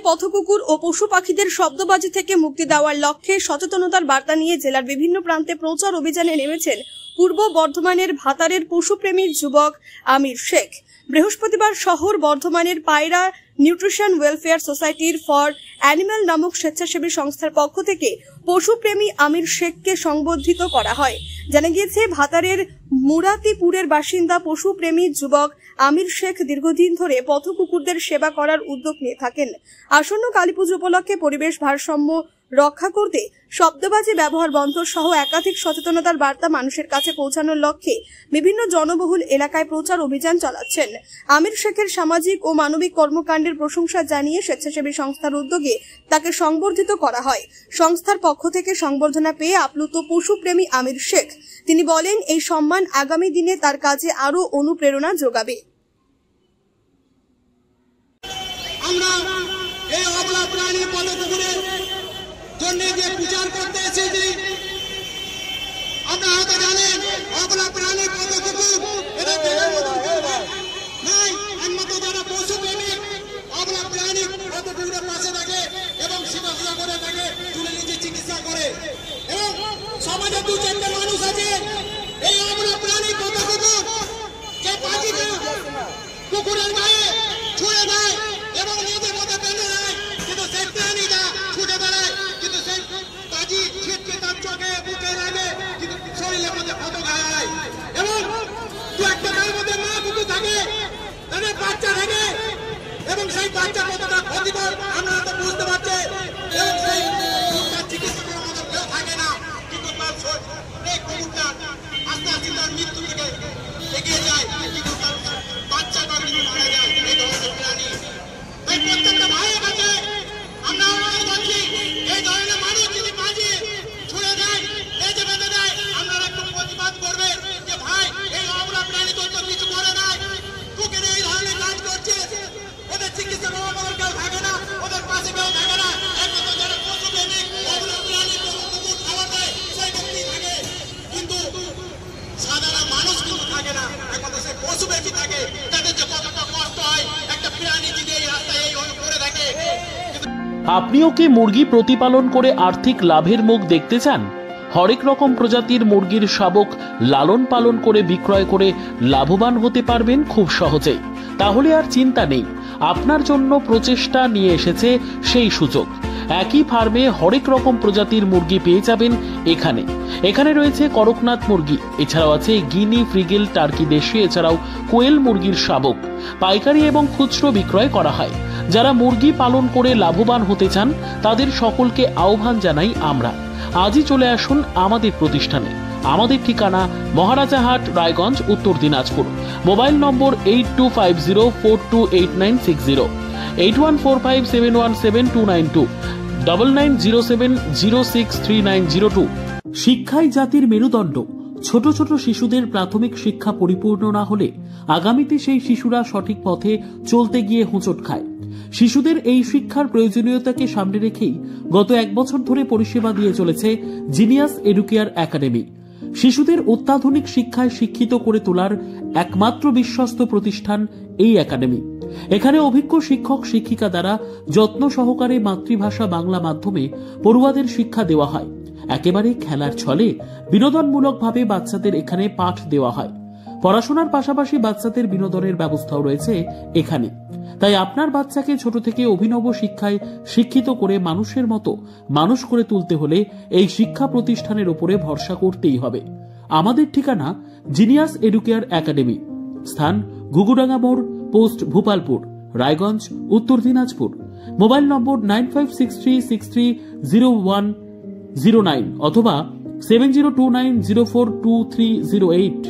পথকুকুর ও পশু পাখিদের শব্দবাজি থেকে মুক্তি দেওয়ার লক্ষ্যে সচেতনতার বার্তা নিয়ে জেলার বিভিন্ন প্রান্তে প্রচার অভিযানে নেমেছেন পূর্ব বর্ধমানের ভাতারের পশুপ্রেমী যুবক আমির শেখ। বৃহস্পতিবার শহর বর্ধমানের পায়রা নিউট্রিশন ওয়েলফেয়ার সোসাইটির ফর অ্যানিম্যাল নামক স্বেচ্ছাসেবী সংস্থার পক্ষ থেকে পশুপ্রেমী আমির শেখকে সংবর্ধিত করা হয়। জানা গিয়েছে, ভাতারের মুরাতিপুরের বাসিন্দা পশুপ্রেমী যুবক আমির শেখ দীর্ঘদিন ধরে পথকুকুরদের সেবা করার উদ্যোগ নিয়ে থাকেন। আসন্ন কালীপুজো উপলক্ষে পরিবেশ ভারসাম্য রক্ষা করতে শব্দবাজি ব্যবহার বন্ধ সহ একাধিক সচেতনতার বার্তা মানুষের কাছে পৌঁছানোর লক্ষ্যে বিভিন্ন জনবহুল এলাকায় প্রচার অভিযান চালাচ্ছেন। আমির শেখের সামাজিক ও মানবিক কর্মকাণ্ডের প্রশংসা জানিয়ে স্বেচ্ছাসেবী সংস্থার উদ্যোগে তাকে সংবর্ধিত করা হয়। সংস্থার পক্ষ থেকে সংবর্ধনা পেয়ে আপ্লুত পশুপ্রেমী আমির শেখ তিনি বলেন, এই সম্মান আগামী দিনে তার কাজে আরো অনুপ্রেরণা যোগাবে। জন্য যে বিচার করতে এসেছি, আপনারা হয়তো জানেন অবলা প্রাণী কত কুকুর এদের নাই, একমাত্র যারা পশু প্রেমিক অবলা প্রাণী কত কুকুরের পাশে থাকে এবং সেবা করে থাকে, তুলে নিজে চিকিৎসা করে। এবং সমাজে দু চারটে মানুষ আছে এই অবলা প্রাণী কত কুকুর যে পাখিকে কুকুরের গায়ে ছুঁড়ে দেয় এবং নিজের মধ্যে বেঁধে দেয়, কিন্তু সেই প্রাণীটা ছুটে বেড়ায়, কিন্তু সেই বাজি ছিটকে তার চোখে বুকে লাগে, কিন্তু শরীরের মধ্যে ক্ষত গায়। এবং দু একটা গায়ের মধ্যে মা কুকুর থাকে, তাদের বাচ্চা থাকে, এবং সেই বাচ্চা কতটা ক্ষতিকর আমরা তো বুঝতে পারছি। এবং সেই কুকুরটার চিকিৎসা করার মতো কেউ থাকে না, কিন্তু তার এই কুকুরটা আস্তে আস্তে তার মৃত্যু থেকে এগিয়ে যায়, কিন্তু তার বাচ্চাটা কিন্তু মারা যায়। এই ধরনের প্রাণী তাই প্রত্যেকটা ভাইয়ের কাছে আমরা অনুরোধ করছি, এই ধরনের মানুষ যদি বাজি ছুড়ে দেয়, লেজে বেঁধে দেয়, আপনারা একটু প্রতিবাদ করবেন যে ভাই এই অবলা প্রাণী তো কিছু করে নাই, কুকুরে এই ধরনের কাজ করছে, ওদের চিকিৎসা করার মতো কেউ থাকে না, ওদের পাশে কেউ থাকে না, একমাত্র যারা পশু প্রেমিক অবলা প্রাণী কুকুর খাওয়া দেয় সেই ব্যক্তি থাকে, কিন্তু সাধারণ মানুষ কিন্তু থাকে না, একমাত্র সে পশু প্রেমী থাকে। তাদের যে কতটা কষ্ট হয় একটা প্রাণী যদি এই রাস্তায় এই করে থাকে। আপনিও কি মুরগি প্রতিপালন করে আর্থিক লাভের মুখ দেখতে চান? হরেক রকম প্রজাতির মুরগির শাবক লালন পালন করে বিক্রয় করে লাভবান হতে পারবেন খুব সহজেই। তাহলে আর চিন্তা নেই, আপনার জন্য প্রচেষ্টা নিয়ে এসেছে সেই সুযোগ। একই ফার্মে হরেক রকম প্রজাতির মুরগি পেয়ে যাবেন এখানে রয়েছে করকনাথ মুরগি, এছাড়াও আছে গিনি, ফ্রিগেল, টার্কি দেশি, এছাড়াও কোয়েল মুরগির শাবক পাইকারি এবং খুচরো বিক্রয় করা হয়। যারা মুরগি পালন করে লাভবান হতে চান তাদের সকলকে আহ্বান জানাই আমরা। আজই চলে আসুন আমাদের প্রতিষ্ঠানে। আমাদের ঠিকানা মহারাজাহাট, রায়গঞ্জ, উত্তর দিনাজপুর। মোবাইল নম্বর 8250428960, 8145717292, 9907063902। শিক্ষাই জাতির মেরুদণ্ড। ছোট ছোট শিশুদের প্রাথমিক শিক্ষা পরিপূর্ণ না হলে আগামীতে সেই শিশুরা সঠিক পথে চলতে গিয়ে হোঁচট খায়। শিশুদের এই শিক্ষার প্রয়োজনীয়তাকে সামনে রেখেই গত 1 বছর ধরে পরিষেবা দিয়ে চলেছে জিনিয়াস এডুকেয়ার একাডেমি। শিশুদের অত্যাধুনিক শিক্ষায় শিক্ষিত করে তোলার একমাত্র বিশ্বস্ত প্রতিষ্ঠান এই একাডেমি। এখানে অভিজ্ঞ শিক্ষক শিক্ষিকা দ্বারা যত্ন সহকারে মাতৃভাষা বাংলা মাধ্যমে পড়ুয়াদের শিক্ষা দেওয়া হয়। একেবারে খেলার ছলে বিনোদনমূলকভাবে বাচ্চাদের এখানে পাঠ দেওয়া হয়। পড়াশোনার পাশাপাশি বাচ্চাদের বিনোদনের ব্যবস্থাও রয়েছে এখানে। তাই আপনার বাচ্চাকে ছোট থেকে অভিনব শিক্ষায় শিক্ষিত করে মানুষের মতো মানুষ করে তুলতে হলে এই শিক্ষা প্রতিষ্ঠানের উপরে ভরসা করতেই হবে। আমাদের ঠিকানা জিনিয়াস এডুকেয়ার একাডেমি, স্থান ঘুঘুডাঙ্গা মোড়, পোস্ট ভূপালপুর, রায়গঞ্জ, উত্তর দিনাজপুর। মোবাইল নম্বর 9563630109 অথবা 7029042308।